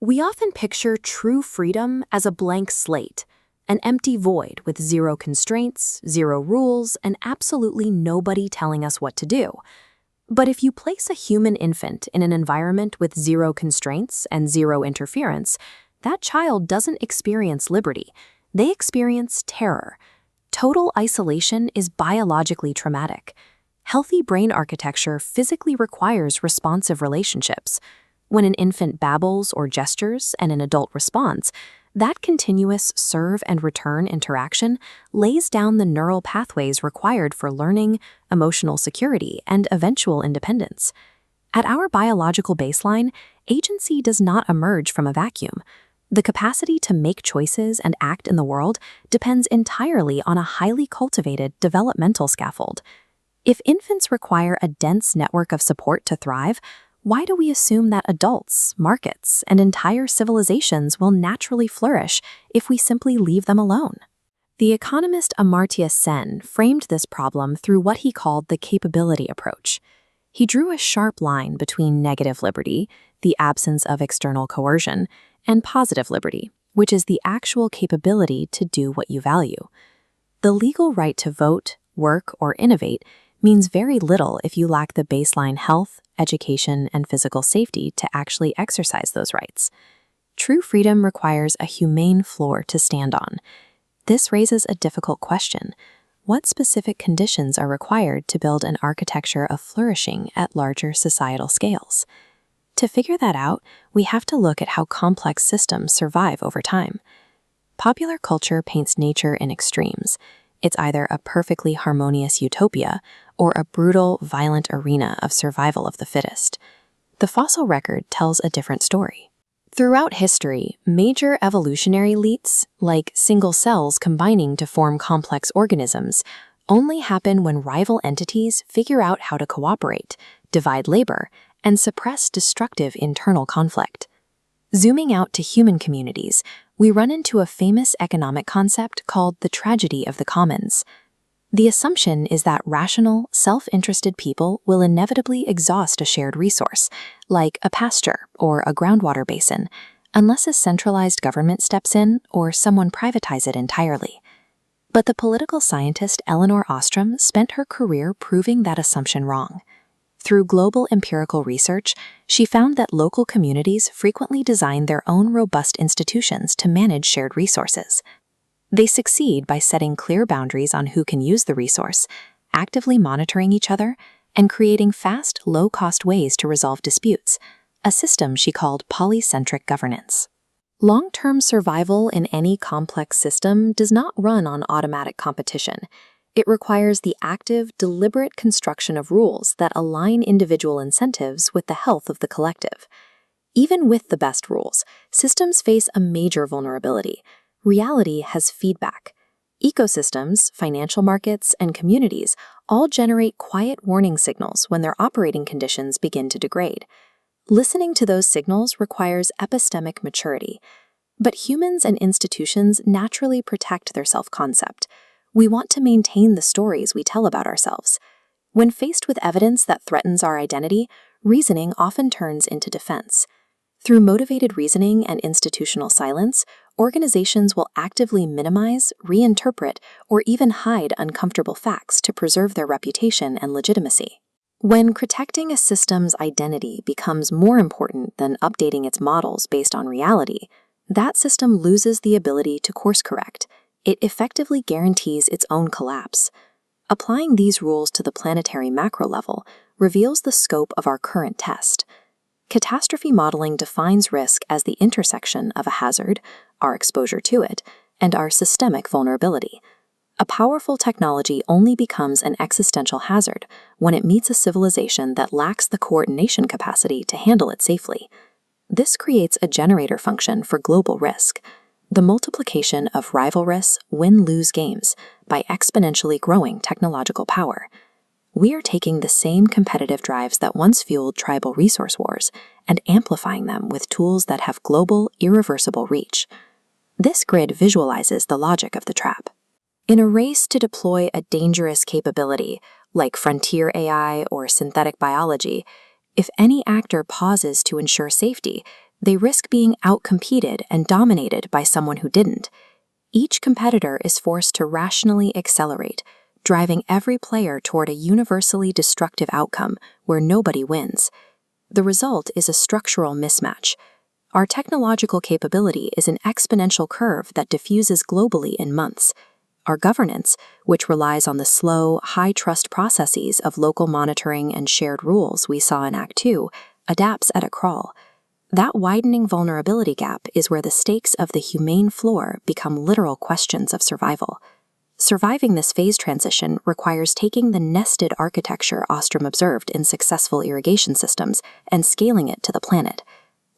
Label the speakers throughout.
Speaker 1: We often picture true freedom as a blank slate, an empty void with zero constraints, zero rules, and absolutely nobody telling us what to do. But if you place a human infant in an environment with zero constraints and zero interference, that child doesn't experience liberty. They experience terror. Total isolation is biologically traumatic. Healthy brain architecture physically requires responsive relationships. When an infant babbles or gestures and an adult responds, that continuous serve and return interaction lays down the neural pathways required for learning, emotional security, and eventual independence. At our biological baseline, agency does not emerge from a vacuum. The capacity to make choices and act in the world depends entirely on a highly cultivated developmental scaffold. If infants require a dense network of support to thrive, why do we assume that adults, markets, and entire civilizations will naturally flourish if we simply leave them alone? The economist Amartya Sen framed this problem through what he called the capability approach. He drew a sharp line between negative liberty, the absence of external coercion, and positive liberty, which is the actual capability to do what you value. The legal right to vote, work, or innovate means very little if you lack the baseline health, education, and physical safety to actually exercise those rights. True freedom requires a humane floor to stand on. This raises a difficult question. What specific conditions are required to build an architecture of flourishing at larger societal scales? To figure that out, we have to look at how complex systems survive over time. Popular culture paints nature in extremes. It's either a perfectly harmonious utopia or a brutal, violent arena of survival of the fittest. The fossil record tells a different story. Throughout history, major evolutionary leaps, like single cells combining to form complex organisms, only happen when rival entities figure out how to cooperate, divide labor, and suppress destructive internal conflict. Zooming out to human communities, we run into a famous economic concept called the tragedy of the commons. The assumption is that rational, self-interested people will inevitably exhaust a shared resource, like a pasture or a groundwater basin, unless a centralized government steps in or someone privatizes it entirely. But the political scientist Elinor Ostrom spent her career proving that assumption wrong. Through global empirical research, she found that local communities frequently design their own robust institutions to manage shared resources. They succeed by setting clear boundaries on who can use the resource, actively monitoring each other, and creating fast, low-cost ways to resolve disputes, a system she called polycentric governance. Long-term survival in any complex system does not run on automatic competition. It requires the active, deliberate construction of rules that align individual incentives with the health of the collective. Even with the best rules, systems face a major vulnerability. Reality has feedback. Ecosystems, financial markets, and communities all generate quiet warning signals when their operating conditions begin to degrade. Listening to those signals requires epistemic maturity. But humans and institutions naturally protect their self-concept. We want to maintain the stories we tell about ourselves. When faced with evidence that threatens our identity, reasoning often turns into defense. Through motivated reasoning and institutional silence, organizations will actively minimize, reinterpret, or even hide uncomfortable facts to preserve their reputation and legitimacy. When protecting a system's identity becomes more important than updating its models based on reality, that system loses the ability to course-correct. It effectively guarantees its own collapse. Applying these rules to the planetary macro level reveals the scope of our current test. Catastrophe modeling defines risk as the intersection of a hazard, our exposure to it, and our systemic vulnerability. A powerful technology only becomes an existential hazard when it meets a civilization that lacks the coordination capacity to handle it safely. This creates a generator function for global risk, the multiplication of rivalrous win-lose games by exponentially growing technological power. We are taking the same competitive drives that once fueled tribal resource wars and amplifying them with tools that have global, irreversible reach. This grid visualizes the logic of the trap. In a race to deploy a dangerous capability, like frontier AI or synthetic biology, if any actor pauses to ensure safety, They risk being outcompeted and dominated by someone who didn't. Each competitor is forced to rationally accelerate, driving every player toward a universally destructive outcome where nobody wins. The result is a structural mismatch. Our technological capability is an exponential curve that diffuses globally in months. Our governance, which relies on the slow, high-trust processes of local monitoring and shared rules we saw in Act 2, adapts at a crawl. That widening vulnerability gap is where the stakes of the humane floor become literal questions of survival. Surviving this phase transition requires taking the nested architecture Ostrom observed in successful irrigation systems and scaling it to the planet.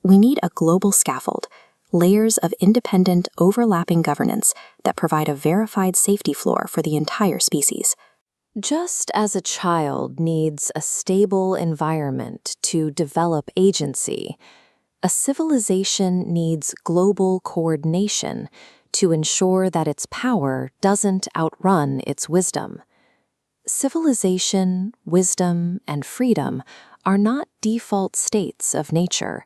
Speaker 1: We need a global scaffold, layers of independent, overlapping governance that provide a verified safety floor for the entire species.
Speaker 2: Just as a child needs a stable environment to develop agency, a civilization needs global coordination to ensure that its power doesn't outrun its wisdom. Civilization, wisdom, and freedom are not default states of nature.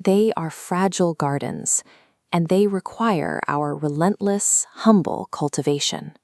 Speaker 2: They are fragile gardens, and they require our relentless, humble cultivation.